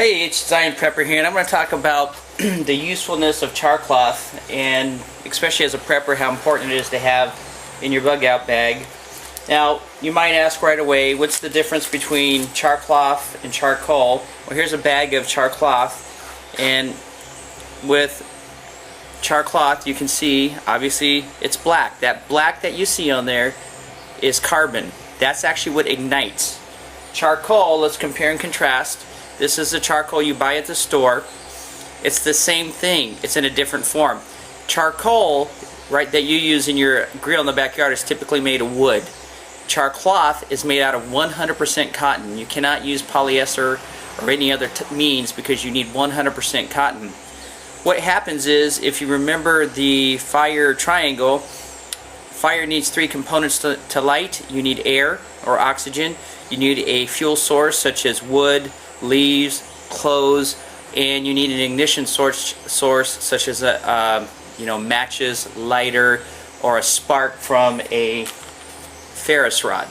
Hey, it's Zion Prepper here, and I'm going to talk about the usefulness of char cloth, and especially as a prepper, how important it is to have in your bug out bag. Now, you might ask right away, what's the difference between char cloth and charcoal? Well, here's a bag of char cloth, and with char cloth, you can see, obviously, it's black. That black that you see on there is carbon. That's actually what ignites. Charcoal, let's compare and contrast. This is the charcoal you buy at the store. It's the same thing. It's in a different form. Charcoal, right, that you use in your grill in the backyard is typically made of wood. Char cloth is made out of 100% cotton. You cannot use polyester or any other means because you need 100% cotton. What happens is, if you remember the fire triangle, fire needs three components to light. You need air or oxygen. You need a fuel source such as wood, leaves, clothes, and you need an ignition source such as matches, lighter, or a spark from a ferrous rod.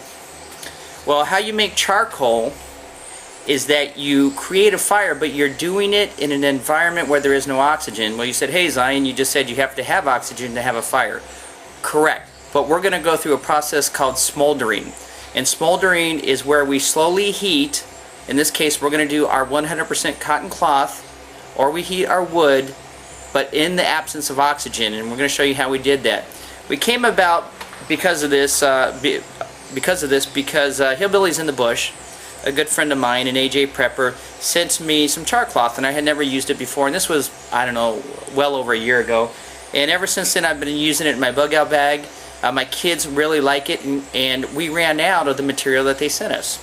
Well, how you make charcoal is that you create a fire, but you're doing it in an environment where there is no oxygen. Well, you said, hey Zion, you just said you have to have oxygen to have a fire. Correct, but we're going to go through a process called smoldering, and smoldering is where we slowly heat. In this case, we're going to do our 100% cotton cloth, or we heat our wood, but in the absence of oxygen, and we're going to show you how we did that. We came about because of this, because Hillbillies in the Bush, a good friend of mine, an AJ prepper, sent me some char cloth, and I had never used it before, and this was, I don't know, well over a year ago. And ever since then, I've been using it in my bug out bag. My kids really like it, and we ran out of the material that they sent us.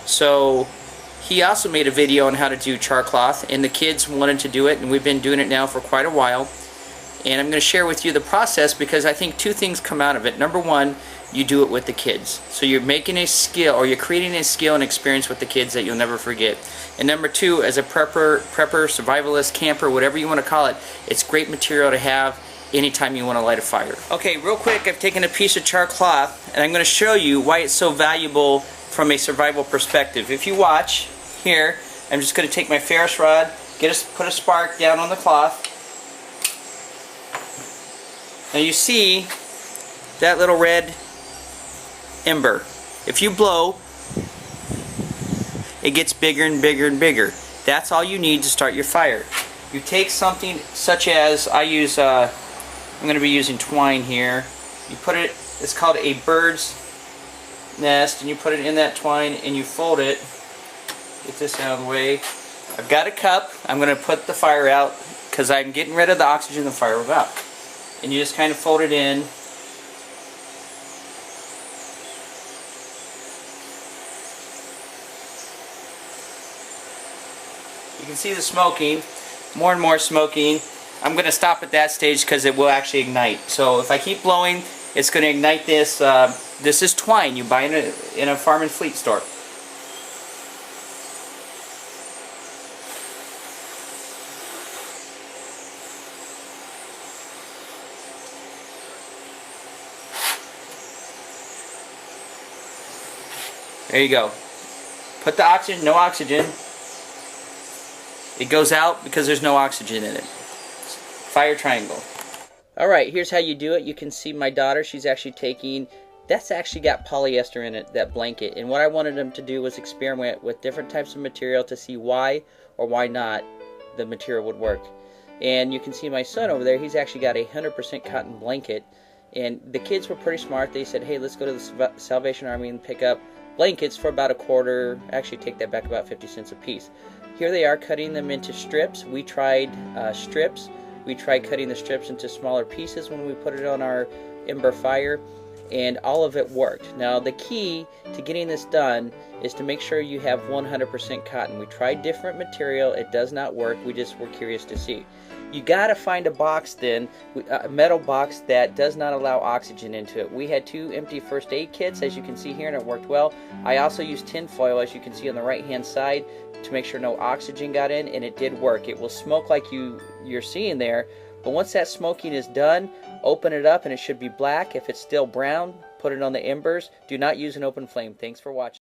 So he also made a video on how to do char cloth, and the kids wanted to do it, and we've been doing it now for quite a while. And I'm going to share with you the process because I think two things come out of it. Number one, you do it with the kids. So you're making a skill, or you're creating a skill and experience with the kids that you'll never forget. And number two, as a prepper, survivalist, camper, whatever you want to call it, it's great material to have anytime you want to light a fire. Okay, real quick, I've taken a piece of char cloth, and I'm going to show you why it's so valuable from a survival perspective. If you watch here, I'm just going to take my ferrous rod, put a spark down on the cloth. Now you see that little red ember. If you blow, it gets bigger and bigger and bigger. That's all you need to start your fire. You take something such as, I'm going to be using twine here. You put it, it's called a bird's nest, and you put it in that twine and you fold it. Get this out of the way. I've got a cup. I'm going to put the fire out because I'm getting rid of the oxygen the fire was out. And you just kind of fold it in. You can see the smoking, more and more smoking. I'm going to stop at that stage because it will actually ignite. So if I keep blowing, it's going to ignite this. This is twine you buy in a farm and fleet store. There you go. Put the oxygen, no oxygen. It goes out because there's no oxygen in it. Fire triangle. Alright, here's how you do it. You can see my daughter, she's actually that's actually got polyester in it, that blanket. And what I wanted them to do was experiment with different types of material to see why or why not the material would work. And you can see my son over there, he's actually got a 100% cotton blanket. And the kids were pretty smart. They said, hey, let's go to the Salvation Army and pick up blankets for about a quarter, actually take that back, about 50 cents a piece. Here they are cutting them into strips. We tried strips. We tried cutting the strips into smaller pieces when we put it on our ember fire, and all of it worked. Now the key to getting this done is to make sure you have 100% cotton. We tried different material, it does not work, we just were curious to see. You gotta find a box then, a metal box that does not allow oxygen into it. We had 2 empty first aid kits, as you can see here, and it worked well. I also used tin foil, as you can see on the right hand side, to make sure no oxygen got in, and it did work. It will smoke like you're seeing there, but once that smoking is done, open it up and it should be black. If it's still brown, put it on the embers. Do not use an open flame. Thanks for watching.